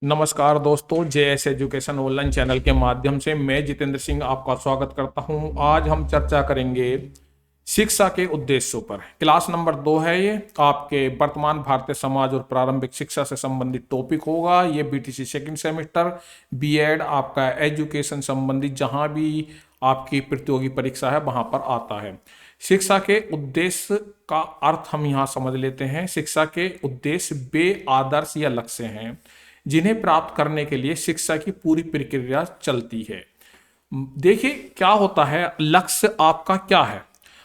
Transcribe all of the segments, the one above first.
नमस्कार दोस्तों, JS education online channel के माध्यम से मैं जितेंद्र सिंह आपका स्वागत करता हूं। आज हम चर्चा करेंगे शिक्षा के उद्देश्यों पर। क्लास नंबर 2 है ये। आपके वर्तमान भारतीय समाज और प्रारंभिक शिक्षा से संबंधित टॉपिक होगा। ये बीटीसी सेकंड सेमेस्टर बीएड आपका एजुकेशन संबंधित जहां भी आपकी प्रतियोगी परीक्षा है वहां पर आता है। शिक्षा के उद्देश्य का अर्थ हम यहाँ समझ लेते हैं। शिक्षा के उद्देश्य वे आदर्श या लक्ष्य हैं जिन्हें प्राप्त करने के लिए शिक्षा की पूरी प्रक्रिया चलती है। देखिए क्या होता है, लक्ष्य आपका क्या है?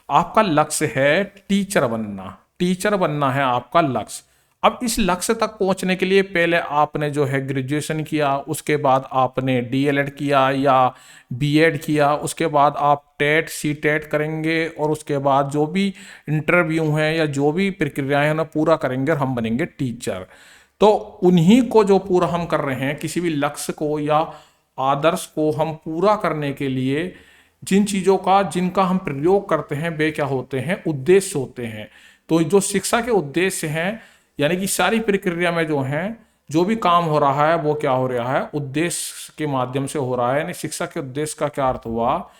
आपका लक्ष्य है टीचर बनना। टीचर बनना है आपका लक्ष्य। अब इस लक्ष्य तक पहुंचने के लिए पहले आपने जो है ग्रेजुएशन किया, उसके बाद आपने डीएलएड किया या बीएड किया, उसके बाद आप टेट सी टेट करेंगे और उसके बाद जो भी इंटरव्यू हैं या जो भी प्रक्रियाएं हैं उन्हें पूरा करेंगे और हम बनेंगे टीचर। तो उन्हीं को जो पूरा हम कर रहे हैं, किसी भी लक्ष्य को या आदर्श को हम पूरा करने के लिए जिन चीज़ों का जिनका हम प्रयोग करते हैं वे क्या होते हैं? उद्देश्य होते हैं। तो जो शिक्षा के उद्देश्य हैं, यानी कि सारी प्रक्रिया में जो है जो भी काम हो रहा है वो क्या हो रहा है? उद्देश्य के माध्यम से हो रहा है। यानी शिक्षा के उद्देश्य का क्या अर्थ हुआ?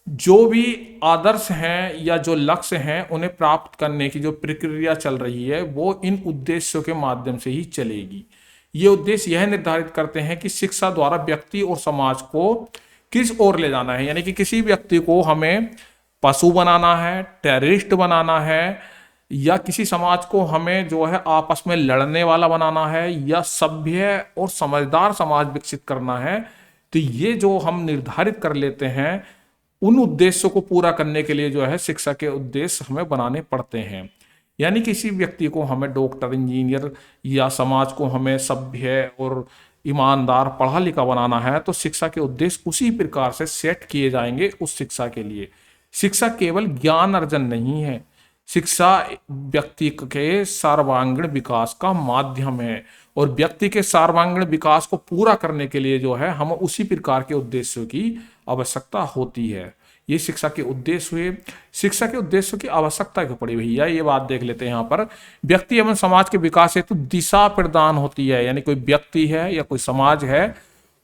जो भी आदर्श हैं या जो लक्ष्य हैं उन्हें प्राप्त करने की जो प्रक्रिया चल रही है वो इन उद्देश्यों के माध्यम से ही चलेगी। ये उद्देश्य यह निर्धारित करते हैं कि शिक्षा द्वारा व्यक्ति और समाज को किस ओर ले जाना है। यानी कि किसी व्यक्ति को हमें पशु बनाना है, टेररिस्ट बनाना है, या किसी समाज को हमें जो है आपस में लड़ने वाला बनाना है, या सभ्य और समझदार समाज विकसित करना है। तो ये जो हम निर्धारित कर लेते हैं, उन उद्देश्यों को पूरा करने के लिए जो है शिक्षा के उद्देश्य हमें बनाने पड़ते हैं। यानी किसी व्यक्ति को हमें डॉक्टर, इंजीनियर, या समाज को हमें सभ्य और ईमानदार, पढ़ा लिखा बनाना है तो शिक्षा के उद्देश्य उसी प्रकार से सेट किए जाएंगे उस शिक्षा के लिए। शिक्षा केवल ज्ञान अर्जन नहीं है, शिक्षा व्यक्ति के सर्वांगीण विकास का माध्यम है। और व्यक्ति के सर्वांगीण विकास को पूरा करने के लिए जो है हम उसी प्रकार के उद्देश्यों की आवश्यकता होती है। ये शिक्षा के उद्देश्य हुए। शिक्षा के उद्देश्यों की आवश्यकता क्यों पड़ी भैया, ये बात देख लेते हैं। यहाँ पर व्यक्ति एवं समाज के विकास हेतु दिशा प्रदान होती है। यानी कोई व्यक्ति है या कोई समाज है,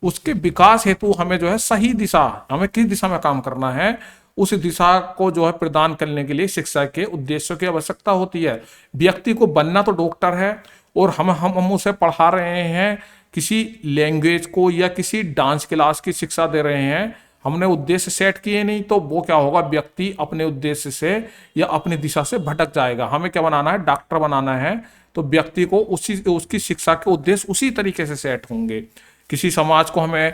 उसके विकास हेतु हमें जो है सही दिशा, हमें किस दिशा में काम करना है उस दिशा को जो है प्रदान करने के लिए शिक्षा के उद्देश्यों की आवश्यकता होती है। व्यक्ति को बनना तो डॉक्टर है और हम उसे पढ़ा रहे हैं किसी लैंग्वेज को या किसी डांस क्लास की शिक्षा दे रहे हैं, हमने उद्देश्य सेट किए नहीं, तो वो क्या होगा? व्यक्ति अपने उद्देश्य से या अपनी दिशा से भटक जाएगा। हमें क्या बनाना है? डॉक्टर बनाना है, तो व्यक्ति को उसकी शिक्षा के उद्देश्य उसी तरीके से सेट होंगे। किसी समाज को हमें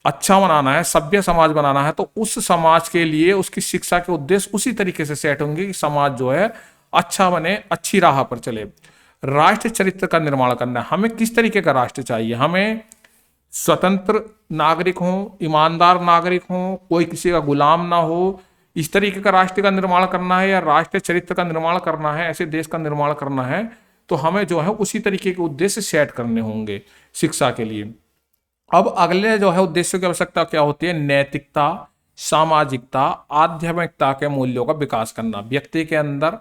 अच्छा बनाना है, सभ्य समाज बनाना है, तो उस समाज के लिए उसकी शिक्षा के उद्देश्य उसी तरीके से सेट होंगे कि समाज जो है अच्छा बने, अच्छी राह पर चले। राष्ट्र चरित्र का निर्माण करना है। हमें किस तरीके का राष्ट्र चाहिए? हमें स्वतंत्र नागरिक हों, ईमानदार नागरिक हों, कोई किसी का गुलाम ना हो, इस तरीके का राष्ट्र का निर्माण करना है, या राष्ट्र चरित्र का निर्माण करना है, ऐसे देश का निर्माण करना है, तो हमें जो है उसी तरीके के उद्देश्य सेट करने होंगे शिक्षा के लिए। अब अगले जो है उद्देश्यों की आवश्यकता क्या होती है? नैतिकता, सामाजिकता, आध्यात्मिकता के मूल्यों का विकास करना। व्यक्ति के अंदर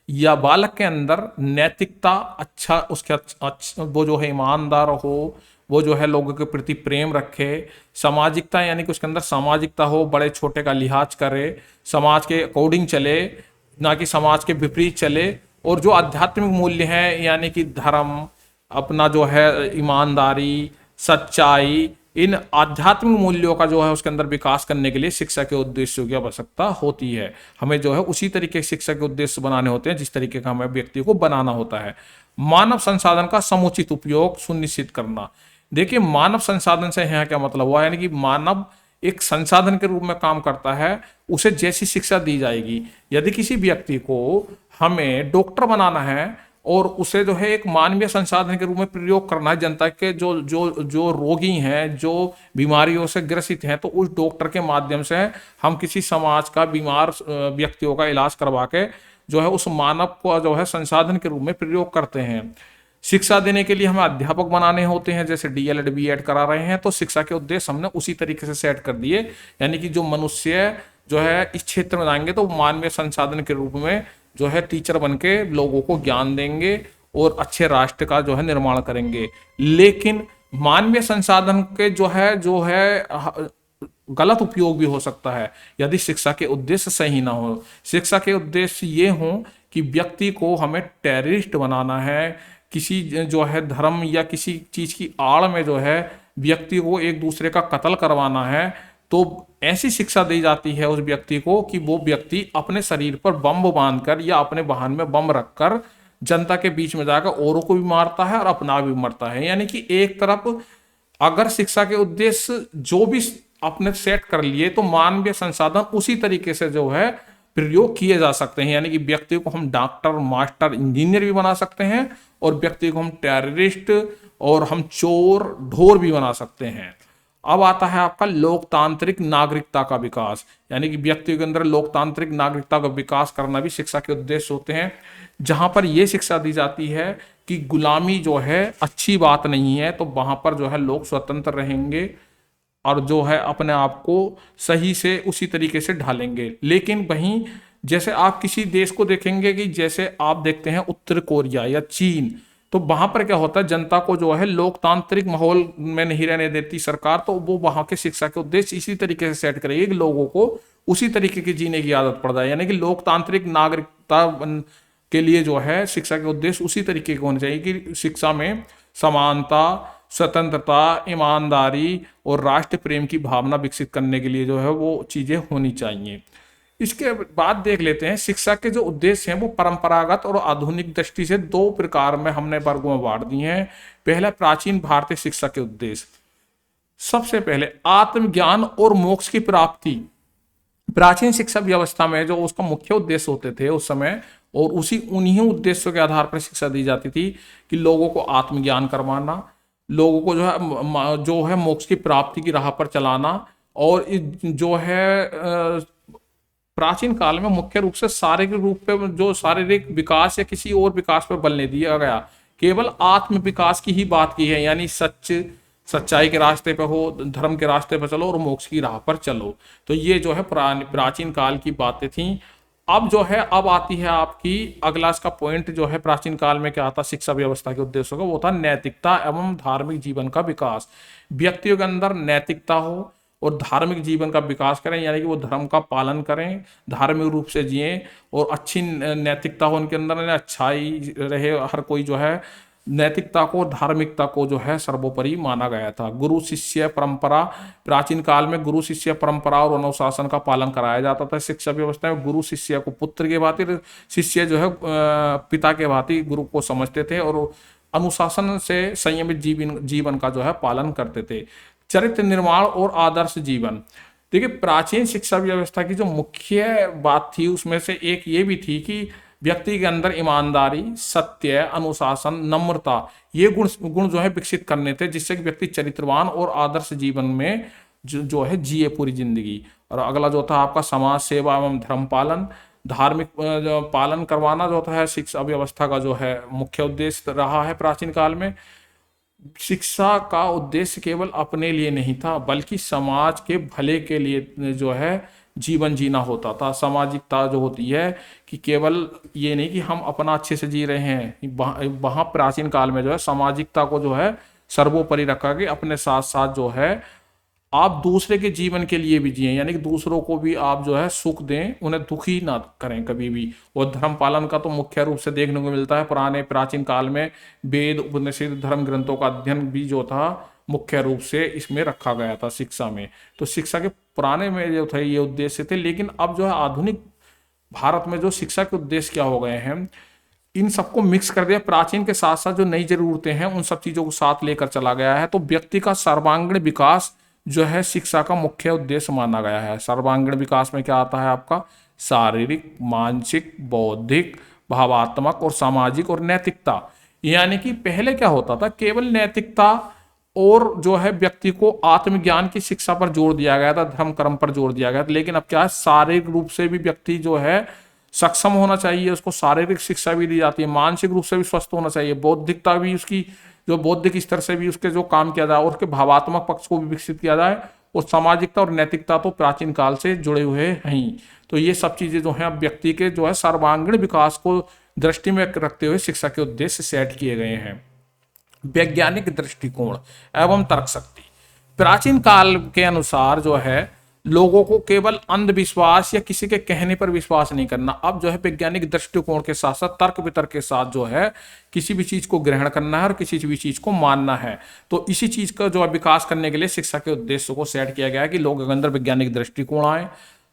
या बालक के अंदर नैतिकता अच्छा, उसके वो जो है ईमानदार हो, वो जो है लोगों के प्रति प्रेम रखे। सामाजिकता यानी कि उसके अंदर सामाजिकता हो, बड़े छोटे का लिहाज करे, समाज के अकॉर्डिंग चले, ना कि समाज के विपरीत चले। और जो आध्यात्मिक मूल्य हैं यानी कि धर्म, अपना जो है ईमानदारी, सच्चाई, इन आध्यात्मिक मूल्यों का जो है उसके अंदर विकास करने के लिए शिक्षा के उद्देश्यों की आवश्यकता होती है। हमें जो है उसी तरीके से शिक्षा के उद्देश्य बनाने होते हैं जिस तरीके का हमें व्यक्ति को बनाना होता है। मानव संसाधन का समुचित उपयोग सुनिश्चित करना। देखिए मानव संसाधन से यहाँ क्या मतलब हुआ? यानी कि मानव एक संसाधन के रूप में काम करता है, उसे जैसी शिक्षा दी जाएगी। यदि किसी व्यक्ति को हमें डॉक्टर बनाना है और उसे जो है एक मानवीय संसाधन के रूप में प्रयोग करना है, जनता के जो जो जो रोगी हैं, जो बीमारियों से ग्रसित हैं, तो उस डॉक्टर के माध्यम से हम किसी समाज का बीमार व्यक्तियों का इलाज करवा के जो है उस मानव को जो है संसाधन के रूप में प्रयोग करते हैं। शिक्षा देने के लिए हमें अध्यापक बनाने होते हैं, जैसे डीएलएड बीएड करा रहे हैं, तो शिक्षा के उद्देश्य हमने उसी तरीके से सेट कर दिए। यानी कि जो मनुष्य जो है इस क्षेत्र में जाएंगे तो मानवीय संसाधन के रूप में जो है टीचर बन के लोगों को ज्ञान देंगे और अच्छे राष्ट्र का जो है निर्माण करेंगे। लेकिन मानवीय संसाधन के जो है गलत उपयोग भी हो सकता है यदि शिक्षा के उद्देश्य सही ना हो। शिक्षा के उद्देश्य ये हो कि व्यक्ति को हमें टेररिस्ट बनाना है, किसी जो है धर्म या किसी चीज की आड़ में जो है व्यक्ति को एक दूसरे का कत्ल करवाना है, तो ऐसी शिक्षा दी जाती है उस व्यक्ति को कि वो व्यक्ति अपने शरीर पर बम बांधकर या अपने वाहन में बम रखकर जनता के बीच में जाकर औरों को भी मारता है और अपना भी मरता है। यानी कि एक तरफ अगर शिक्षा के उद्देश्य जो भी आपने सेट कर लिए तो मानवीय संसाधन उसी तरीके से जो है प्रयोग किए जा सकते हैं। यानी कि व्यक्ति को हम डॉक्टर, मास्टर, इंजीनियर भी बना सकते हैं और व्यक्ति को हम टेररिस्ट और हम चोर, ढोर भी बना सकते हैं। अब आता है आपका लोकतांत्रिक नागरिकता का विकास, यानी कि व्यक्ति के अंदर लोकतांत्रिक नागरिकता का विकास करना भी शिक्षा के उद्देश्य होते हैं, जहां पर यह शिक्षा दी जाती है कि गुलामी जो है अच्छी बात नहीं है, तो वहां पर जो है लोग स्वतंत्र रहेंगे और जो है अपने आप को सही से उसी तरीके से ढालेंगे। लेकिन वहीं जैसे आप किसी देश को देखेंगे कि जैसे आप देखते हैं उत्तर कोरिया या चीन, तो वहां पर क्या होता है, जनता को जो है लोकतांत्रिक माहौल में नहीं रहने देती सरकार, तो वो वहां के शिक्षा के उद्देश्य इसी तरीके से सेट करेगी कि लोगों को उसी तरीके की जीने की आदत पड़ जाए। यानी कि लोकतांत्रिक नागरिकता के लिए जो है शिक्षा के उद्देश्य उसी तरीके के होने चाहिए कि शिक्षा में समानता, स्वतंत्रता, ईमानदारी और राष्ट्र प्रेम की भावना विकसित करने के लिए जो है वो चीजें होनी चाहिए। इसके बाद देख लेते हैं शिक्षा के जो उद्देश्य हैं वो परंपरागत और आधुनिक दृष्टि से दो प्रकार में हमने वर्गों में बांट दिए हैं। पहला, प्राचीन भारतीय शिक्षा के उद्देश्य। सबसे पहले आत्मज्ञान और मोक्ष की प्राप्ति। प्राचीन शिक्षा व्यवस्था में जो उसका मुख्य उद्देश्य होते थे उस समय, और उन्हीं उद्देश्यों के आधार पर शिक्षा दी जाती थी कि लोगों को आत्मज्ञान करवाना, लोगों को जो है मोक्ष की प्राप्ति की राह पर चलाना, और जो है प्राचीन काल में मुख्य रूप से शारीरिक रूप पे जो शारीरिक विकास या किसी और विकास पर बल नहीं दिया गया, केवल आत्म विकास की ही बात की है। यानी सच्चाई के रास्ते पे हो, धर्म के रास्ते पर चलो और मोक्ष की राह पर चलो। तो ये जो है प्राचीन काल की बातें थी। अब जो है अब आती है आपकी अगला इसका पॉइंट जो है प्राचीन काल में क्या आता शिक्षा व्यवस्था के उद्देश्यों का, वो था नैतिकता एवं धार्मिक जीवन का विकास। व्यक्तियों के अंदर नैतिकता हो और धार्मिक जीवन का विकास करें, यानी कि वो धर्म का पालन करें, धार्मिक रूप से जिएं और अच्छी नैतिकता हो उनके अंदर, अच्छाई रहे। हर कोई जो है नैतिकता को, धार्मिकता को जो है सर्वोपरि माना गया था। गुरु शिष्य परंपरा, प्राचीन काल में गुरु शिष्य परंपरा और अनुशासन का पालन कराया जाता था। शिक्षा व्यवस्था में गुरु शिष्य को पुत्र के भांति, शिष्य जो है पिता के भांति गुरु को समझते थे और अनुशासन से संयमित जीवन का जो है पालन करते थे। चरित्र निर्माण और आदर्श जीवन। देखिए, प्राचीन शिक्षा व्यवस्था की जो मुख्य बात थी उसमें से एक ये भी थी कि व्यक्ति के अंदर ईमानदारी, सत्य, अनुशासन, नम्रता, ये गुण जो है विकसित करने थे, जिससे कि व्यक्ति चरित्रवान और आदर्श जीवन में जो है जिए पूरी जिंदगी। और अगला जो था आपका समाज सेवा एवं धर्म पालन, धार्मिक पालन करवाना जो है शिक्षा व्यवस्था का जो है मुख्य उद्देश्य रहा है प्राचीन काल में। शिक्षा का उद्देश्य केवल अपने लिए नहीं था, बल्कि समाज के भले के लिए जो है जीवन जीना होता था। सामाजिकता जो होती है कि केवल ये नहीं कि हम अपना अच्छे से जी रहे हैं, वहाँ प्राचीन काल में जो है सामाजिकता को जो है सर्वोपरि रखा कि अपने साथ साथ जो है आप दूसरे के जीवन के लिए भी जिए, यानी कि दूसरों को भी आप जो है सुख दें, उन्हें दुखी ना करें कभी भी। और धर्म पालन का तो मुख्य रूप से देखने को मिलता है पुराने प्राचीन काल में वेद, उपनिषद, धर्म ग्रंथों का अध्ययन भी जो था मुख्य रूप से इसमें रखा गया था शिक्षा में। तो शिक्षा के पुराने में जो थे ये उद्देश्य थे, लेकिन अब जो है आधुनिक भारत में जो शिक्षा के उद्देश्य क्या हो गए हैं, इन सबको मिक्स कर दिया। प्राचीन के साथ साथ जो नई जरूरतें हैं उन सब चीजों को साथ लेकर चला गया है। तो व्यक्ति का सर्वांगीण विकास जो है शिक्षा का मुख्य उद्देश्य माना गया है। सर्वांगीण विकास में क्या आता है आपका शारीरिक, मानसिक, बौद्धिक, भावात्मक और सामाजिक और नैतिकता। यानी कि पहले क्या होता था, केवल नैतिकता और जो है व्यक्ति को आत्मज्ञान की शिक्षा पर जोर दिया गया था, धर्म कर्म पर जोर दिया गया था। लेकिन अब क्या है, शारीरिक रूप से भी व्यक्ति जो है सक्षम होना चाहिए, उसको शारीरिक शिक्षा भी दी जाती है, मानसिक रूप से भी स्वस्थ होना चाहिए, बौद्धिकता भी उसकी जो बौद्धिक स्तर से भी उसके जो काम किया जाए और उसके भावात्मक पक्ष को भी विकसित किया जाए, और सामाजिकता और नैतिकता तो प्राचीन काल से जुड़े हुए हैं ही। तो ये सब चीजें जो है अब व्यक्ति के जो है सर्वांगीण विकास को दृष्टि में रखते हुए शिक्षा के उद्देश्य सेट किए गए हैं। वैज्ञानिक दृष्टिकोण एवं तर्क शक्ति। प्राचीन काल के अनुसार जो है लोगों को केवल अंधविश्वास या किसी के कहने पर विश्वास नहीं करना, अब जो है वैज्ञानिक दृष्टिकोण के साथ साथ तर्क वितर्क के साथ जो है किसी भी चीज को ग्रहण करना है और किसी भी चीज को मानना है। तो इसी चीज का जो है विकास करने के लिए शिक्षा के उद्देश्य को सेट किया गया है कि लोगों के अंदर वैज्ञानिक दृष्टिकोण आए,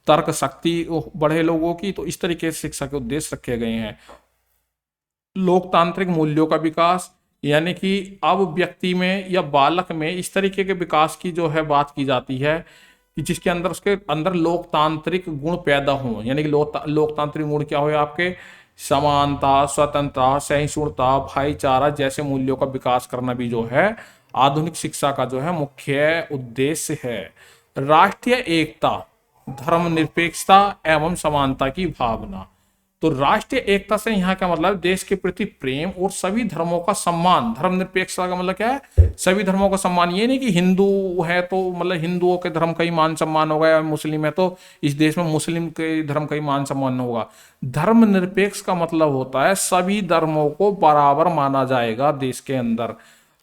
तर्क शक्ति बढ़े लोगों की। तो इस तरीके से शिक्षा के उद्देश्य रखे गए हैं। लोकतांत्रिक मूल्यों का विकास, यानी कि अब व्यक्ति में या बालक में इस तरीके के विकास की जो है बात की जाती है कि जिसके अंदर उसके अंदर लोकतांत्रिक गुण पैदा हों। यानी कि लोकतांत्रिक गुण क्या हो, आपके समानता, स्वतंत्रता, सहिष्णुता, भाईचारा जैसे मूल्यों का विकास करना भी जो है आधुनिक शिक्षा का जो है मुख्य उद्देश्य है। राष्ट्रीय एकता, धर्मनिरपेक्षता एवं समानता की भावना। तो राष्ट्रीय एकता से यहाँ क्या मतलब, देश के प्रति प्रेम और सभी धर्मों का सम्मान। धर्मनिरपेक्षता का मतलब क्या है, सभी धर्मों का सम्मान। ये नहीं कि हिंदू है तो मतलब हिंदुओं के धर्म का ही मान सम्मान होगा, या मुस्लिम है तो इस देश में मुस्लिम के धर्म का ही मान सम्मान होगा। धर्मनिरपेक्ष का मतलब होता है सभी धर्मों को बराबर माना जाएगा देश के अंदर।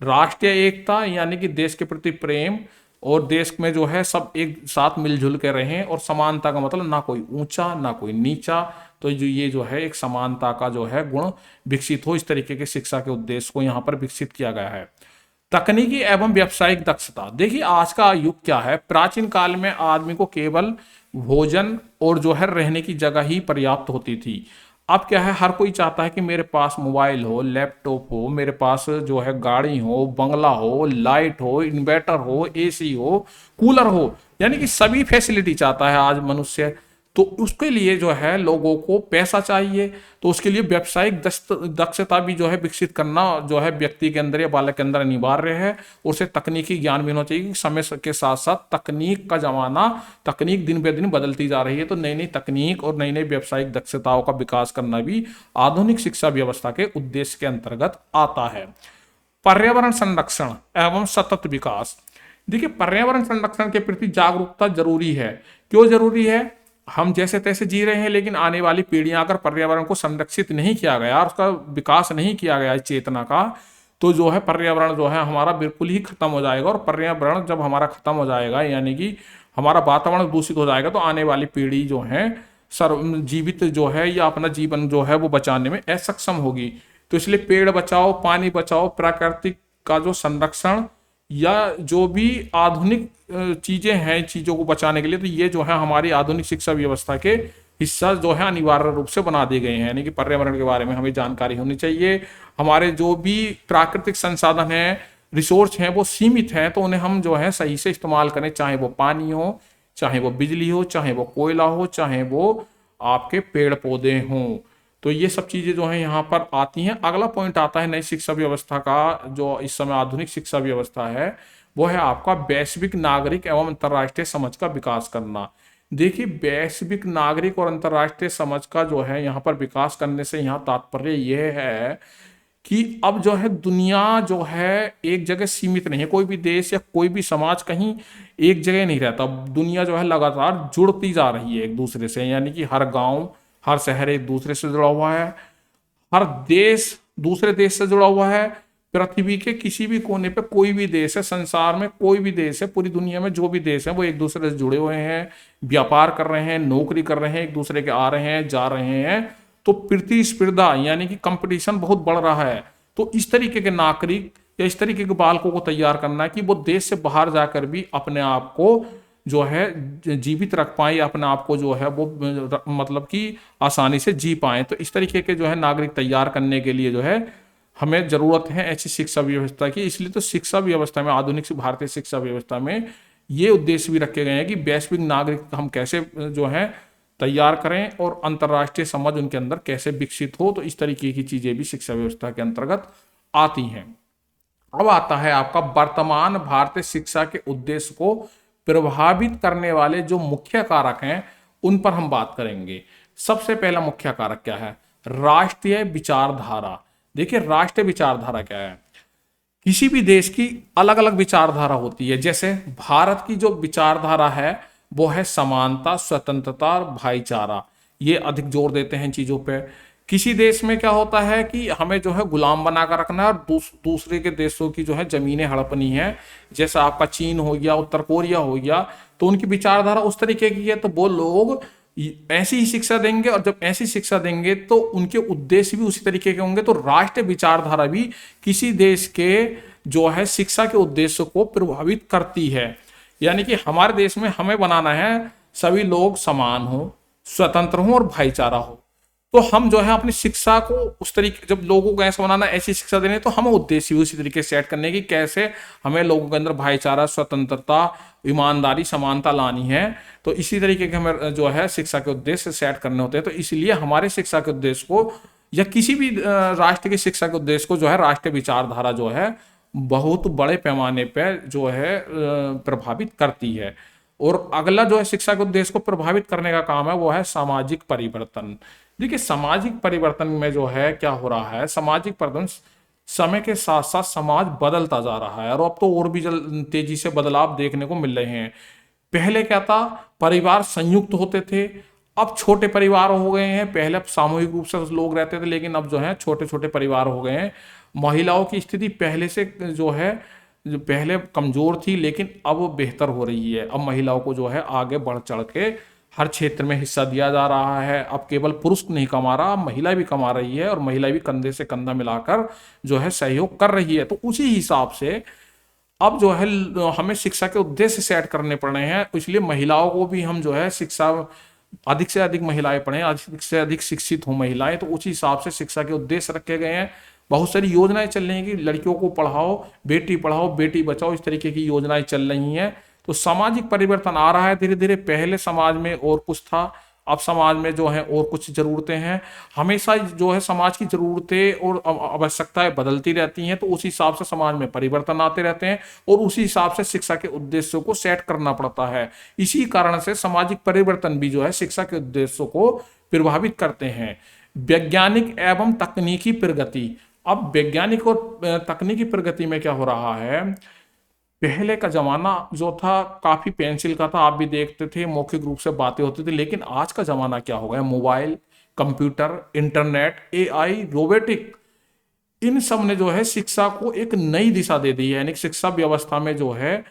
राष्ट्रीय एकता यानी कि देश के प्रति प्रेम और देश में जो है सब एक साथ मिलजुल के रहें। और समानता का मतलब ना कोई ऊंचा ना कोई नीचा, तो ये जो है एक समानता का जो है गुण विकसित हो। इस तरीके के शिक्षा के उद्देश्य को यहाँ पर विकसित किया गया है। तकनीकी एवं व्यावसायिक दक्षता। देखिए आज का युग क्या है, प्राचीन काल में आदमी को केवल भोजन और जो है रहने की जगह ही पर्याप्त होती थी। अब क्या है, हर कोई चाहता है कि मेरे पास मोबाइल हो, लैपटॉप हो, मेरे पास जो है गाड़ी हो, बंगला हो, लाइट हो, इन्वर्टर हो, एसी हो, कूलर हो, यानी कि सभी फैसिलिटी चाहता है आज मनुष्य। तो उसके लिए जो है लोगों को पैसा चाहिए, तो उसके लिए व्यावसायिक दक्षता भी जो है विकसित करना जो है व्यक्ति के अंदर या बालक के अंदर अनिवार्य है। और उसे तकनीकी ज्ञान भी होना चाहिए कि समय के साथ साथ तकनीक का जमाना, तकनीक दिन ब दिन बदलती जा रही है, तो नई नई तकनीक और नई नई व्यावसायिक दक्षताओं का विकास करना भी आधुनिक शिक्षा व्यवस्था के उद्देश्य के अंतर्गत आता है। पर्यावरण संरक्षण एवं सतत विकास। देखिए पर्यावरण संरक्षण के प्रति जागरूकता जरूरी है। क्यों जरूरी है, हम जैसे तैसे जी रहे हैं, लेकिन आने वाली पीढ़ियां अगर पर्यावरण को संरक्षित नहीं किया गया, उसका विकास नहीं किया गया इस चेतना का, तो जो है पर्यावरण जो है हमारा बिल्कुल ही खत्म हो जाएगा। और पर्यावरण जब हमारा खत्म हो जाएगा, यानी कि हमारा वातावरण दूषित हो जाएगा, तो आने वाली पीढ़ी जो है जीवित जो है या अपना जीवन जो है वो बचाने में असक्षम होगी। तो इसलिए पेड़ बचाओ, पानी बचाओ, प्राकृतिक का जो संरक्षण या जो भी आधुनिक चीजें हैं चीजों को बचाने के लिए, तो ये जो है हमारी आधुनिक शिक्षा व्यवस्था के हिस्सा जो है अनिवार्य रूप से बना दिए गए हैं। यानी कि पर्यावरण के बारे में हमें जानकारी होनी चाहिए। हमारे जो भी प्राकृतिक संसाधन हैं, रिसोर्स हैं, वो सीमित हैं, तो उन्हें हम जो है सही से इस्तेमाल करें। चाहे वो पानी हो, चाहे वो बिजली हो, चाहे वो कोयला हो, चाहे वो आपके पेड़ पौधे हों। तो ये सब चीजें जो है यहाँ पर आती हैं। अगला पॉइंट आता है नई शिक्षा व्यवस्था का, जो इस समय आधुनिक शिक्षा व्यवस्था है, वो है आपका वैश्विक नागरिक एवं अंतर्राष्ट्रीय समझ का विकास करना। देखिए वैश्विक नागरिक और अंतर्राष्ट्रीय समझ का जो है यहाँ पर विकास करने से यहाँ तात्पर्य यह है कि अब जो है दुनिया जो है एक जगह सीमित नहीं है। कोई भी देश या कोई भी समाज कहीं एक जगह नहीं रहता। दुनिया जो है लगातार जुड़ती जा रही है एक दूसरे से, यानी कि हर गांव हर शहर एक दूसरे से जुड़ा हुआ है, हर देश दूसरे देश से जुड़ा हुआ है। पृथ्वी के किसी भी कोने पे कोई भी देश है, संसार में कोई भी देश है, पूरी दुनिया में जो भी देश है वो एक दूसरे से जुड़े हुए हैं, व्यापार कर रहे हैं, नौकरी कर रहे हैं, एक दूसरे के आ रहे हैं, जा रहे हैं। तो प्रतिस्पर्धा यानी कि कंपटीशन बहुत बढ़ रहा है। तो इस तरीके के नागरिक या इस तरीके के बालकों को तैयार करना है कि वो देश से बाहर जाकर भी अपने आप को जो है जीवित रख पाए, अपने आप को जो है वो मतलब कि आसानी से जी पाए। तो इस तरीके के जो है नागरिक तैयार करने के लिए जो है हमें जरूरत है ऐसी शिक्षा व्यवस्था की। इसलिए तो शिक्षा व्यवस्था में, आधुनिक भारतीय शिक्षा व्यवस्था में ये उद्देश्य भी रखे गए हैं कि वैश्विक नागरिक हम कैसे जो है तैयार करें और अंतर्राष्ट्रीय समझ उनके अंदर कैसे विकसित हो। तो इस तरीके की चीजें भी शिक्षा व्यवस्था के अंतर्गत आती हैं। अब आता है आपका वर्तमान भारतीय शिक्षा के उद्देश्य को प्रभावित करने वाले जो मुख्य कारक हैं उन पर हम बात करेंगे। सबसे पहला मुख्य कारक क्या है, राष्ट्रीय विचारधारा। देखिए राष्ट्रीय विचारधारा क्या है, किसी भी देश की अलग अलग विचारधारा होती है। जैसे भारत की जो विचारधारा है वो है समानता, स्वतंत्रता और भाईचारा। ये अधिक जोर देते हैं चीजों पे। किसी देश में क्या होता है कि हमें जो है गुलाम बनाकर रखना है और दूसरे के देशों की जो है जमीनें हड़पनी है। जैसा आपका चीन हो गया, उत्तर कोरिया हो गया, तो उनकी विचारधारा उस तरीके की है, तो वो लोग ऐसी ही शिक्षा देंगे, और जब ऐसी शिक्षा देंगे तो उनके उद्देश्य भी उसी तरीके के होंगे। तो राष्ट्रीय विचारधारा भी किसी देश के जो है शिक्षा के उद्देश्य को प्रभावित करती है। यानी कि हमारे देश में हमें बनाना है सभी लोग समान हो, स्वतंत्र हो और भाईचारा हो। तो हम जो है अपनी शिक्षा को उस तरीके, जब लोगों को ऐसा बनाना, ऐसी शिक्षा देनी, तो हमें उद्देश्य भी उसी तरीके से सेट करने की, कैसे हमें लोगों के अंदर भाईचारा, स्वतंत्रता, ईमानदारी, समानता लानी है। तो इसी तरीके के हमें जो है शिक्षा के उद्देश्य सेट करने होते हैं। तो इसलिए हमारे शिक्षा के उद्देश्य को, या किसी भी राष्ट्र की शिक्षा के उद्देश्य को जो है राष्ट्रीय विचारधारा जो है बहुत बड़े पैमाने पर जो है प्रभावित करती है। और अगला जो है शिक्षा के उद्देश्य को प्रभावित करने का काम है वो है सामाजिक परिवर्तन। देखिए सामाजिक परिवर्तन में जो है क्या हो रहा है, सामाजिक परिवर्तन समय के साथ साथ समाज बदलता जा रहा है, और अब तो और भी तेजी से बदलाव देखने को मिल रहे हैं। पहले क्या था, परिवार संयुक्त होते थे, अब छोटे परिवार हो गए हैं। पहले सामूहिक रूप से लोग रहते थे, लेकिन अब जो है छोटे छोटे परिवार हो गए हैं। महिलाओं की स्थिति पहले से जो है, जो पहले कमजोर थी लेकिन अब बेहतर हो रही है। अब महिलाओं को जो है आगे बढ़ चढ़ के हर क्षेत्र में हिस्सा दिया जा रहा है। अब केवल पुरुष नहीं कमा रहा, अब महिला भी कमा रही है, और महिला भी कंधे से कंधा मिलाकर जो है सहयोग कर रही है। तो उसी हिसाब से अब जो है हमें शिक्षा के उद्देश्य सेट करने पड़ रहे हैं। इसलिए महिलाओं को भी हम जो है शिक्षा, अधिक से अधिक महिलाएं पढ़ें, अधिक से अधिक शिक्षित हो महिलाएं, तो उसी हिसाब से शिक्षा के उद्देश्य रखे गए हैं। बहुत सारी योजनाएं चल रही हैं कि लड़कियों को पढ़ाओ, बेटी बचाओ, इस तरीके की योजनाएं चल रही हैं। तो सामाजिक परिवर्तन आ रहा है धीरे धीरे। पहले समाज में और कुछ था, अब समाज में जो है और कुछ जरूरतें हैं। हमेशा जो है समाज की जरूरतें और आवश्यकताएं बदलती रहती हैं, तो उसी हिसाब से समाज में परिवर्तन आते रहते हैं, और उसी हिसाब से शिक्षा के उद्देश्यों को सेट करना पड़ता है। इसी कारण से सामाजिक परिवर्तन भी जो है शिक्षा के उद्देश्यों को प्रभावित करते हैं। वैज्ञानिक एवं तकनीकी प्रगति, अब वैज्ञानिक और तकनीकी प्रगति में क्या हो रहा है, पहले का जमाना जो था काफी पेंसिल का था, आप भी देखते थे, मौखिक रूप से बातें होती थी। लेकिन आज का जमाना क्या हो गया, mobile, computer, internet, AI, robotic, इन सब ने जो है शिक्षा को एक नई दिशा दे दी है। यानी शिक्षा व्यवस्था में जो है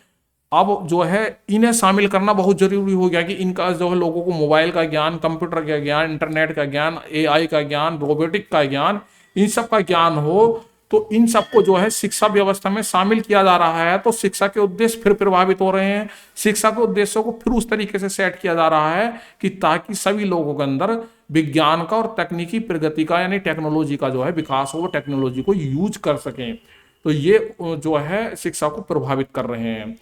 अब जो है इन्हें शामिल करना बहुत जरूरी हो गया, कि इनका जो है लोगों को मोबाइल का ज्ञान, कंप्यूटर का ज्ञान, इंटरनेट का ज्ञान, एआई का ज्ञान, रोबोटिक का ज्ञान, इन सब का ज्ञान हो। तो इन सबको जो है शिक्षा व्यवस्था में शामिल किया जा रहा है। तो शिक्षा के उद्देश्य फिर प्रभावित हो रहे हैं। शिक्षा के उद्देश्यों को फिर उस तरीके से सेट किया जा रहा है कि ताकि सभी लोगों के अंदर विज्ञान का और तकनीकी प्रगति का, यानी टेक्नोलॉजी का जो है विकास हो, वो टेक्नोलॉजी को यूज कर सकें। तो ये जो है शिक्षा को प्रभावित कर रहे हैं।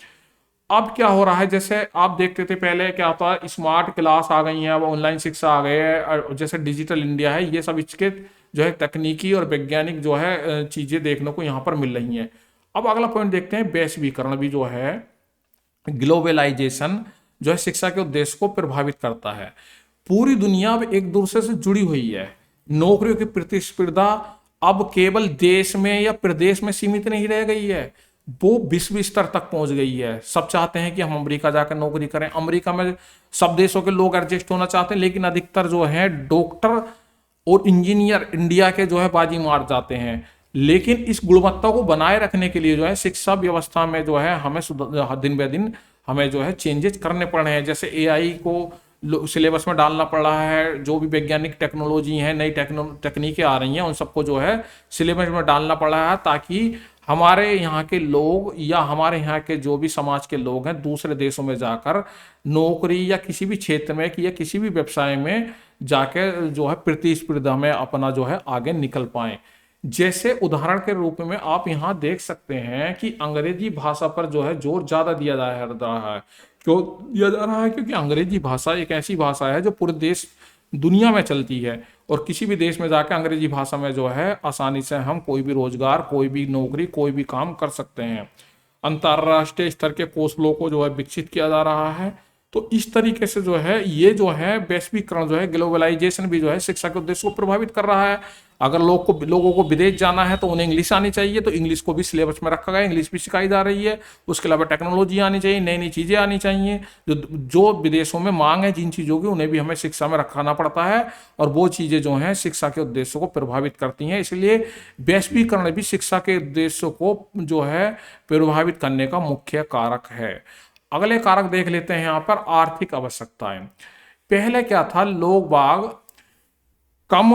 अब क्या हो रहा है, जैसे आप देखते थे पहले क्या होता, स्मार्ट क्लास आ गई है, अब ऑनलाइन शिक्षा आ गई है, और जैसे डिजिटल इंडिया है, ये सब इसके जो है तकनीकी और वैज्ञानिक जो है चीजें देखने को यहाँ पर मिल रही हैं। अब अगला पॉइंट देखते हैं, वैश्वीकरण भी जो है, ग्लोबलाइजेशन जो है शिक्षा के उद्देश्य को प्रभावित करता है। पूरी दुनिया अब एक दूसरे से जुड़ी हुई है। नौकरियों की प्रतिस्पर्धा अब केवल देश में या प्रदेश में सीमित नहीं रह गई है, वो विश्व स्तर तक पहुंच गई है। सब चाहते हैं कि हम अमेरिका जाकर नौकरी करें। अमेरिका में सब देशों के लोग एडजस्ट होना चाहते हैं, लेकिन अधिकतर जो है डॉक्टर और इंजीनियर इंडिया के जो है बाजी मार जाते हैं। लेकिन इस गुणवत्ता को बनाए रखने के लिए जो है शिक्षा व्यवस्था में जो है हमें दिन ब दिन हमें जो है चेंजेस करने पड़ रहे हैं। जैसे एआई को सिलेबस में डालना पड़ रहा है, जो भी वैज्ञानिक टेक्नोलॉजी है, नई तकनीकें आ रही हैं, उन सबको जो है सिलेबस में डालना पड़ रहा है, ताकि हमारे यहाँ के लोग या हमारे यहाँ के जो भी समाज के लोग हैं दूसरे देशों में जाकर नौकरी या किसी भी क्षेत्र में या किसी भी व्यवसाय में जाके जो है प्रतिस्पर्धा में अपना जो है आगे निकल पाए। जैसे उदाहरण के रूप में आप यहाँ देख सकते हैं कि अंग्रेजी भाषा पर जो है जोर ज्यादा दिया जा रहा है। क्यों दिया जा रहा है? क्योंकि अंग्रेजी भाषा एक ऐसी भाषा है जो पूरे देश दुनिया में चलती है, और किसी भी देश में जाकर अंग्रेजी भाषा में जो है आसानी से हम कोई भी रोजगार, कोई भी नौकरी, कोई भी काम कर सकते हैं। अंतर्राष्ट्रीय स्तर के कौशलों को जो है विकसित किया जा रहा है। तो इस तरीके से जो है ये जो है वैश्वीकरण जो है, ग्लोबलाइजेशन भी जो है शिक्षा के उद्देश्य को प्रभावित कर रहा है। अगर लोगों को विदेश जाना है तो उन्हें इंग्लिश आनी चाहिए, तो इंग्लिश को भी सिलेबस में रखा गया, इंग्लिश भी सिखाई जा रही है। उसके अलावा टेक्नोलॉजी आनी चाहिए, नई नई चीज़ें आनी चाहिए, जो विदेशों में मांग है जिन चीज़ों की, उन्हें भी हमें शिक्षा में रखाना पड़ता है। और वो चीज़ें जो हैं शिक्षा के उद्देश्य को प्रभावित करती हैं। इसलिए वैश्वीकरण भी शिक्षा के उद्देश्य को जो है प्रभावित करने का मुख्य कारक है। अगले कारक देख लेते हैं यहाँ पर, आर्थिक आवश्यकताएं। पहले क्या था, लोग बाग कम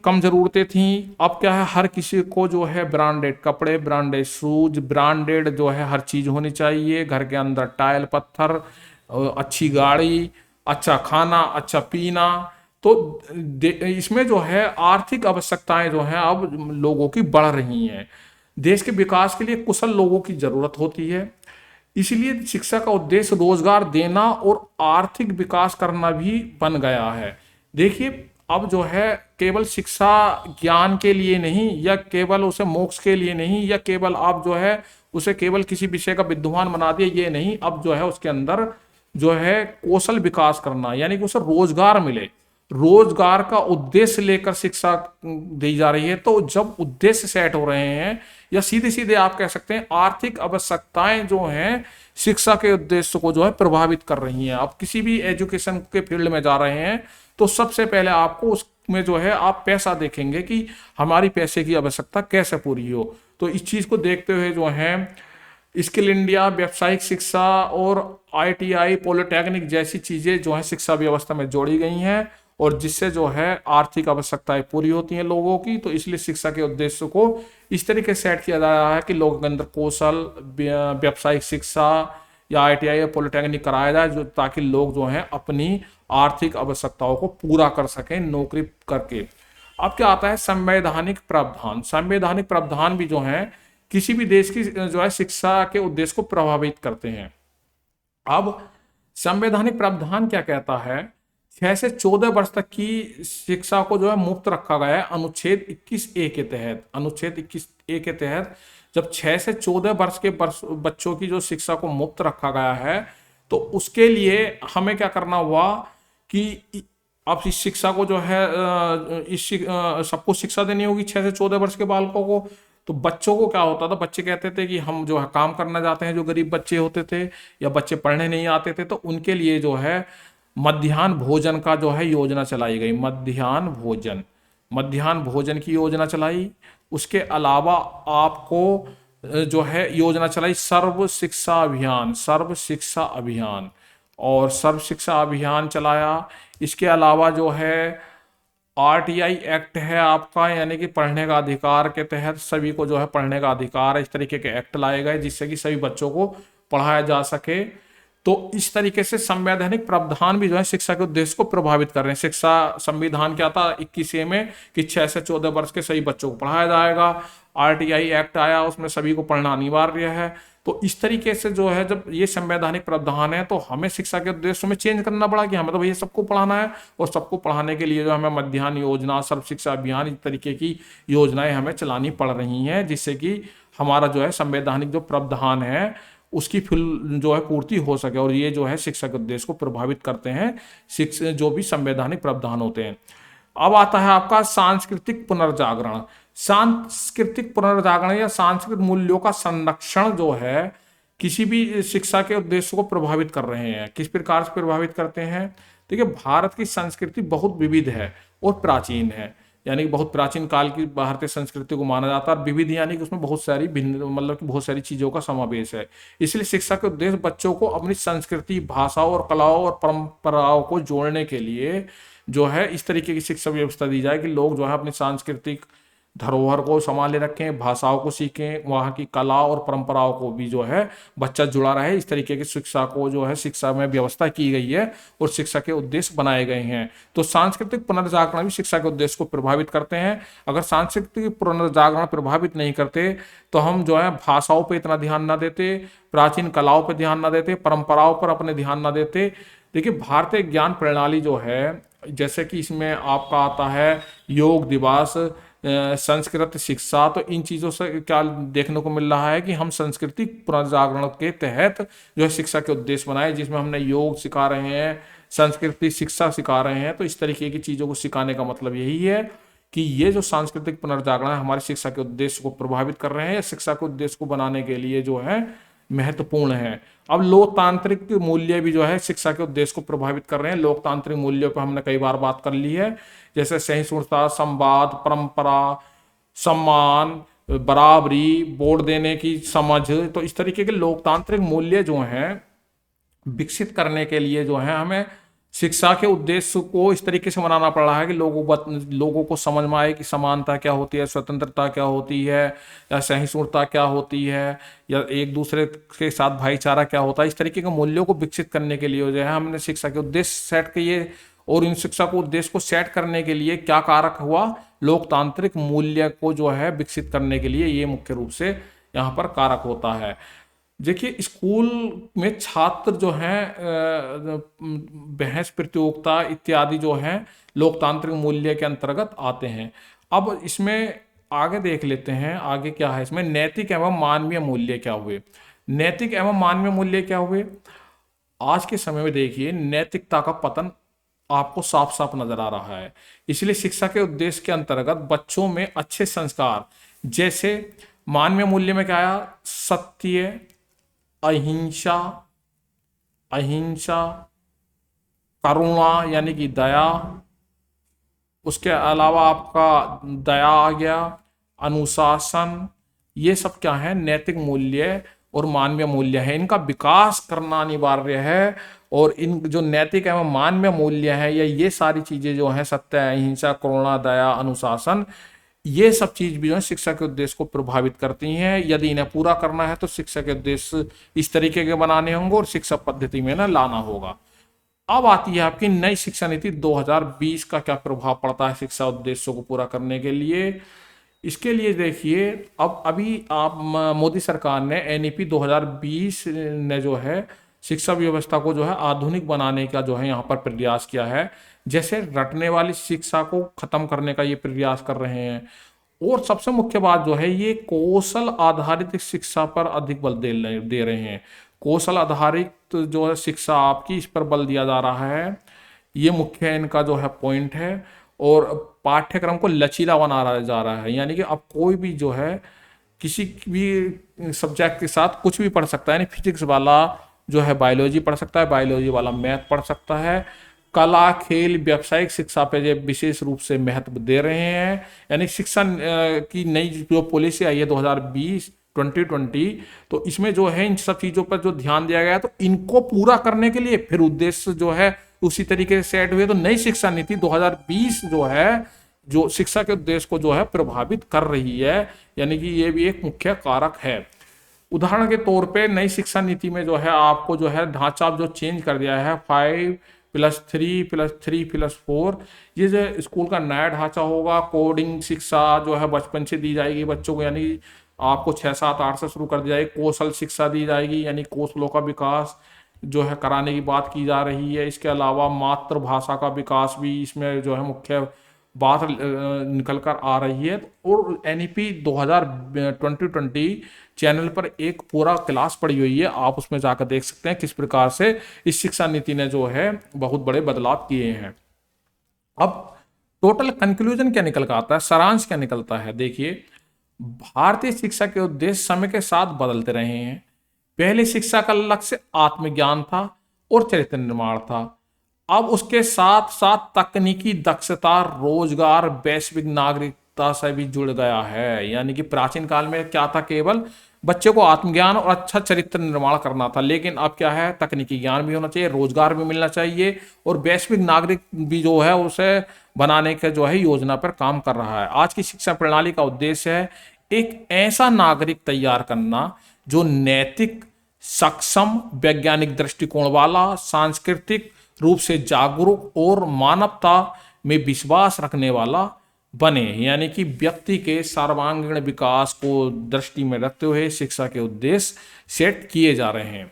कम जरूरतें थी। अब क्या है, हर किसी को जो है ब्रांडेड कपड़े, ब्रांडेड शूज, ब्रांडेड जो है हर चीज होनी चाहिए। घर के अंदर टाइल पत्थर, अच्छी गाड़ी, अच्छा खाना, अच्छा पीना। तो इसमें जो है आर्थिक आवश्यकताएं जो हैं अब लोगों की बढ़ रही हैं। देश के विकास के लिए कुशल लोगों की जरूरत होती है। इसलिए शिक्षा का उद्देश्य रोजगार देना और आर्थिक विकास करना भी बन गया है। देखिए, अब जो है केवल शिक्षा ज्ञान के लिए नहीं, या केवल उसे मोक्ष के लिए नहीं, या केवल आप जो है उसे केवल किसी विषय का विद्वान बना दिए, ये नहीं। अब जो है उसके अंदर जो है कौशल विकास करना, यानी कि उसे रोजगार मिले, रोजगार का उद्देश्य लेकर शिक्षा दी जा रही है। तो जब उद्देश्य सेट हो रहे हैं, या सीधे सीधे आप कह सकते हैं आर्थिक आवश्यकताएं जो हैं शिक्षा के उद्देश्य को जो है प्रभावित कर रही हैं। आप किसी भी एजुकेशन के फील्ड में जा रहे हैं तो सबसे पहले आपको उसमें जो है आप पैसा देखेंगे कि हमारी पैसे की आवश्यकता कैसे पूरी हो। तो इस चीज को देखते हुए जो है स्किल इंडिया, व्यावसायिक शिक्षा और ITI, पॉलिटेक्निक जैसी चीजें जो है शिक्षा व्यवस्था में जोड़ी गई हैं, और जिससे जो है आर्थिक आवश्यकताएं पूरी होती हैं लोगों की। तो इसलिए शिक्षा के उद्देश्य को इस तरीके से सेट किया जा रहा है कि लोगों के अंदर कौशल, व्यावसायिक शिक्षा या ITI या पॉलिटेक्निक कराया जाए, जो ताकि लोग जो हैं अपनी आर्थिक आवश्यकताओं को पूरा कर सकें नौकरी करके। अब क्या आता है, संवैधानिक प्रावधान। संवैधानिक प्रावधान भी जो है किसी भी देश की जो है शिक्षा के उद्देश्य को प्रभावित करते हैं। अब संवैधानिक प्रावधान क्या कहता है, 6 से 14 वर्ष तक की शिक्षा को जो है मुफ्त रखा गया है अनुच्छेद 21A के तहत। अनुच्छेद 21A के तहत जब 6 से 14 वर्ष के बच्चों की जो शिक्षा को मुफ्त रखा गया है, तो उसके लिए हमें क्या करना हुआ कि अब इस शिक्षा को जो है सबको शिक्षा देनी होगी 6 से 14 वर्ष के बालकों को। तो बच्चों को क्या होता था, बच्चे कहते थे कि हम जो है काम करना जाते हैं, जो गरीब बच्चे होते थे या बच्चे पढ़ने नहीं आते थे, तो उनके लिए जो है मध्याह्न भोजन का जो है योजना चलाई गई। मध्याह्न भोजन की योजना चलाई। उसके अलावा आपको जो है योजना चलाई सर्व शिक्षा अभियान, और सर्व शिक्षा अभियान चलाया। इसके अलावा जो है RTI एक्ट है आपका, यानी कि पढ़ने का अधिकार के तहत सभी को जो है पढ़ने का अधिकार है। इस तरीके के एक्ट लाए गए जिससे कि सभी बच्चों को पढ़ाया जा सके। तो इस तरीके से संवैधानिक प्रावधान भी जो है शिक्षा के उद्देश्य को प्रभावित कर रहे हैं। शिक्षा संविधान क्या था 21A में कि 6 से 14 वर्ष के सभी बच्चों को पढ़ाया जाएगा। RTI एक्ट आया, उसमें सभी को पढ़ना अनिवार्य है। तो इस तरीके से जो है जब ये संवैधानिक प्रावधान है, तो हमें शिक्षा के उद्देश्य में चेंज करना पड़ा कि हमें तो भैया सबको पढ़ाना है, और सबको पढ़ाने के लिए जो हमें मध्याह्न योजना, सर्व शिक्षा अभियान, इस तरीके की योजनाएं हमें चलानी पड़ रही हैं, जिससे कि हमारा जो है संवैधानिक जो प्रावधान है उसकी फिल जो है पूर्ति हो सके। और ये जो है शिक्षा के उद्देश्य को प्रभावित करते हैं, शिक्षा जो भी संवैधानिक प्रावधान होते हैं। अब आता है आपका सांस्कृतिक पुनर्जागरण। सांस्कृतिक पुनर्जागरण या सांस्कृतिक मूल्यों का संरक्षण जो है किसी भी शिक्षा के उद्देश्य को प्रभावित कर रहे हैं। किस प्रकार से प्रभावित करते हैं, देखिए भारत की संस्कृति बहुत विविध है और प्राचीन है, यानी कि बहुत प्राचीन काल की भारतीय संस्कृति को माना जाता है। और विविध यानी कि उसमें बहुत सारी भिन्न, मतलब कि बहुत सारी चीजों का समावेश है। इसलिए शिक्षा के उद्देश्य बच्चों को अपनी संस्कृति, भाषाओं और कलाओं और परंपराओं को जोड़ने के लिए जो है इस तरीके की शिक्षा व्यवस्था दी जाए कि लोग जो है अपनी सांस्कृतिक धरोहर को संभाले रखें, भाषाओं को सीखें, वहाँ की कला और परंपराओं को भी जो है बच्चा जुड़ा रहे। इस तरीके की शिक्षा को जो है शिक्षा में व्यवस्था की गई है और शिक्षा के उद्देश्य बनाए गए हैं। तो सांस्कृतिक पुनर्जागरण भी शिक्षा के उद्देश्य को प्रभावित करते हैं। अगर सांस्कृतिक पुनर्जागरण प्रभावित नहीं करते तो हम जो है भाषाओं पर इतना ध्यान न देते, प्राचीन कलाओं पर ध्यान न देते, परंपराओं पर अपने ध्यान न देते। देखिए भारतीय ज्ञान प्रणाली जो है, जैसे कि इसमें आपका आता है योग दिवस, संस्कृत शिक्षा, तो इन चीज़ों से क्या देखने को मिल रहा है कि हम सांस्कृतिक पुनर्जागरण के तहत जो है शिक्षा के उद्देश्य बनाए, जिसमें हमने योग सिखा रहे हैं, सांस्कृतिक शिक्षा सिखा रहे हैं। तो इस तरीके की चीज़ों को सिखाने का मतलब यही है कि ये जो सांस्कृतिक पुनर्जागरण है हमारी शिक्षा के उद्देश्य को प्रभावित कर रहे हैं, या शिक्षा के उद्देश्य को बनाने के लिए जो है महत्वपूर्ण है। अब लोकतांत्रिक मूल्य भी जो है शिक्षा के उद्देश्य को प्रभावित कर रहे हैं। लोकतांत्रिक मूल्यों पर हमने कई बार बात कर ली है, जैसे सहिष्णुता, संवाद, परंपरा, सम्मान, बराबरी, वोट देने की समझ। तो इस तरीके के लोकतांत्रिक मूल्य जो हैं विकसित करने के लिए जो है हमें शिक्षा के उद्देश्य को इस तरीके से बनाना पड़ रहा है कि लोगों को समझ में आए कि समानता क्या होती है, स्वतंत्रता क्या होती है, या सहिष्णुता क्या होती है, या एक दूसरे के साथ भाईचारा क्या होता है। इस तरीके के मूल्यों को विकसित करने के लिए जो है हमने शिक्षा के उद्देश्य सेट किए, और इन शिक्षा को उद्देश्य को सेट करने के लिए क्या कारक हुआ, लोकतांत्रिक मूल्य को जो है विकसित करने के लिए ये मुख्य रूप से यहाँ पर कारक होता है। देखिए, स्कूल में छात्र जो हैं बहस प्रतियोगिता इत्यादि जो हैं लोकतांत्रिक मूल्य के अंतर्गत आते हैं। अब इसमें आगे देख लेते हैं, आगे क्या है इसमें, नैतिक एवं मानवीय मूल्य क्या हुए। नैतिक एवं मानवीय मूल्य क्या हुए, आज के समय में देखिए नैतिकता का पतन आपको साफ साफ नजर आ रहा है। इसलिए शिक्षा के उद्देश्य के अंतर्गत बच्चों में अच्छे संस्कार, जैसे मानवीय मूल्य में क्या आया, सत्य, अहिंसा, अहिंसा, करुणा यानी कि दया, उसके अलावा आपका दया आ गया, अनुशासन, ये सब क्या है, नैतिक मूल्य और मानवीय मूल्य है। इनका विकास करना अनिवार्य है, और इन जो नैतिक एवं मानवीय मूल्य है, या ये सारी चीजें जो हैं, सत्य, अहिंसा, करुणा, दया, अनुशासन, ये सब चीज भी जो है शिक्षा के उद्देश्य को प्रभावित करती हैं। यदि इन्हें पूरा करना है तो शिक्षा के उद्देश्य इस तरीके के बनाने होंगे और शिक्षा पद्धति में ना लाना होगा। अब आती है आपकी नई शिक्षा नीति 2020 का क्या प्रभाव पड़ता है शिक्षा उद्देश्यों को पूरा करने के लिए। इसके लिए देखिए, अब अभी आप मोदी सरकार ने एनईपी 2020 ने जो है शिक्षा व्यवस्था को जो है आधुनिक बनाने का जो है यहाँ पर प्रयास किया है। जैसे रटने वाली शिक्षा को खत्म करने का ये प्रयास कर रहे हैं, और सबसे मुख्य बात जो है ये कौशल आधारित शिक्षा पर अधिक बल दे रहे हैं। कौशल आधारित जो है शिक्षा आपकी, इस पर बल दिया जा रहा है, ये मुख्य इनका जो है पॉइंट है। और पाठ्यक्रम को लचीला बना जा रहा है, यानी कि अब कोई भी जो है किसी भी सब्जेक्ट के साथ कुछ भी पढ़ सकता है। यानी फिजिक्स वाला जो है बायोलॉजी पढ़ सकता है, बायोलॉजी वाला मैथ पढ़ सकता है। कला, खेल, व्यावसायिक शिक्षा पे जो विशेष रूप से महत्व दे रहे हैं। यानी शिक्षा की नई जो पॉलिसी आई है 2020 तो इसमें जो है इन सब चीजों पर जो ध्यान दिया गया है, तो इनको पूरा करने के लिए फिर उद्देश्य जो है उसी तरीके से सेट हुए। तो नई शिक्षा नीति 2020 जो है जो शिक्षा के उद्देश्य को जो है प्रभावित कर रही है, यानी कि ये भी एक मुख्य कारक है। उदाहरण के तौर पे नई शिक्षा नीति में जो है आपको जो है ढांचा जो चेंज कर दिया है, 5+3+3+4, ये जो स्कूल का नया ढांचा होगा। कोडिंग शिक्षा जो है बचपन से दी जाएगी बच्चों को, यानी आपको 6, 7, 8 से शुरू कर दी जाएगी। कौशल शिक्षा दी जाएगी, यानी कौशलों का विकास जो है कराने की बात की जा रही है। इसके अलावा मातृभाषा का विकास भी इसमें जो है मुख्य बात निकल कर आ रही है। और एनईपी 2020 चैनल पर एक पूरा क्लास पड़ी हुई है, आप उसमें जाकर देख सकते हैं किस प्रकार से इस शिक्षा नीति ने जो है बहुत बड़े बदलाव किए हैं। अब टोटल कंक्लूजन क्या निकल कर आता है, सारांश क्या निकलता है, देखिए भारतीय शिक्षा के उद्देश्य समय के साथ बदलते रहे हैं। पहले शिक्षा का लक्ष्य आत्मज्ञान था और चरित्र निर्माण था। अब उसके साथ साथ तकनीकी दक्षता, रोजगार, वैश्विक नागरिकता से भी जुड़ गया है। यानी कि प्राचीन काल में क्या था, केवल बच्चे को आत्मज्ञान और अच्छा चरित्र निर्माण करना था, लेकिन अब क्या है, तकनीकी ज्ञान भी होना चाहिए, रोजगार भी मिलना चाहिए, और वैश्विक नागरिक भी जो है उसे बनाने के जो है योजना पर काम कर रहा है। आज की शिक्षा प्रणाली का उद्देश्य है एक ऐसा नागरिक तैयार करना जो नैतिक, सक्षम, वैज्ञानिक दृष्टिकोण वाला, सांस्कृतिक रूप से जागरूक और मानवता में विश्वास रखने वाला बने। यानी कि व्यक्ति के सर्वांगीण विकास को दृष्टि में रखते हुए शिक्षा के उद्देश्य सेट किए जा रहे हैं।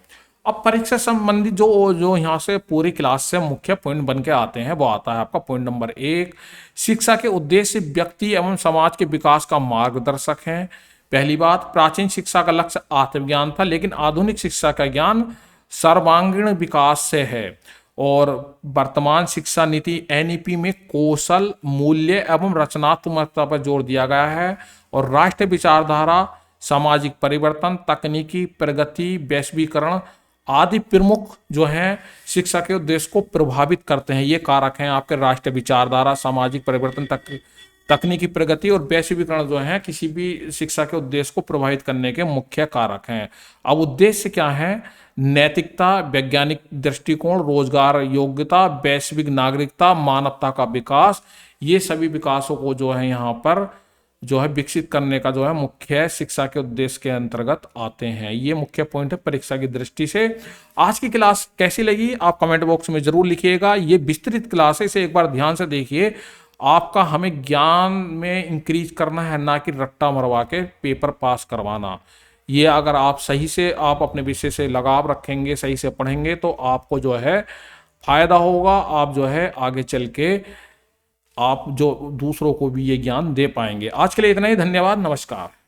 अब परीक्षा संबंधित जो जो यहाँ से पूरी क्लास से मुख्य पॉइंट बन के आते हैं वो आता है आपका पॉइंट नंबर 1। शिक्षा के उद्देश्य व्यक्ति एवं समाज के विकास का मार्गदर्शक हैं। पहली बात, प्राचीन शिक्षा का लक्ष्य आत्मज्ञान था, लेकिन आधुनिक शिक्षा का ज्ञान सर्वांगीण विकास से है। और वर्तमान शिक्षा नीति एनईपी में कौशल, मूल्य एवं रचनात्मकता पर जोर दिया गया है। और राष्ट्रीय विचारधारा, सामाजिक परिवर्तन, तकनीकी प्रगति, वैश्वीकरण आदि प्रमुख जो हैं शिक्षा के उद्देश्य को प्रभावित करते हैं। ये कारक हैं आपके राष्ट्रीय विचारधारा, सामाजिक परिवर्तन, तकनीकी प्रगति और वैश्वीकरण जो है किसी भी शिक्षा के उद्देश्य को प्रभावित करने के मुख्य कारक हैं। अब उद्देश्य क्या है? नैतिकता, वैज्ञानिक दृष्टिकोण, रोजगार योग्यता, वैश्विक नागरिकता, मानवता का विकास, ये सभी विकासों को जो है यहाँ पर जो है विकसित करने का जो है मुख्य शिक्षा के उद्देश्य के अंतर्गत आते हैं। ये मुख्य पॉइंट है परीक्षा की दृष्टि से। आज की क्लास कैसी लगी आप कमेंट बॉक्स में जरूर लिखिएगा। ये विस्तृत क्लास है, इसे एक बार ध्यान से देखिए। आपका हमें ज्ञान में इंक्रीज करना है, ना कि रट्टा मरवा के पेपर पास करवाना। ये अगर आप सही से आप अपने विषय से लगाव रखेंगे, सही से पढ़ेंगे, तो आपको जो है फायदा होगा। आप जो है आगे चल के आप जो दूसरों को भी ये ज्ञान दे पाएंगे। आज के लिए इतना ही, धन्यवाद, नमस्कार।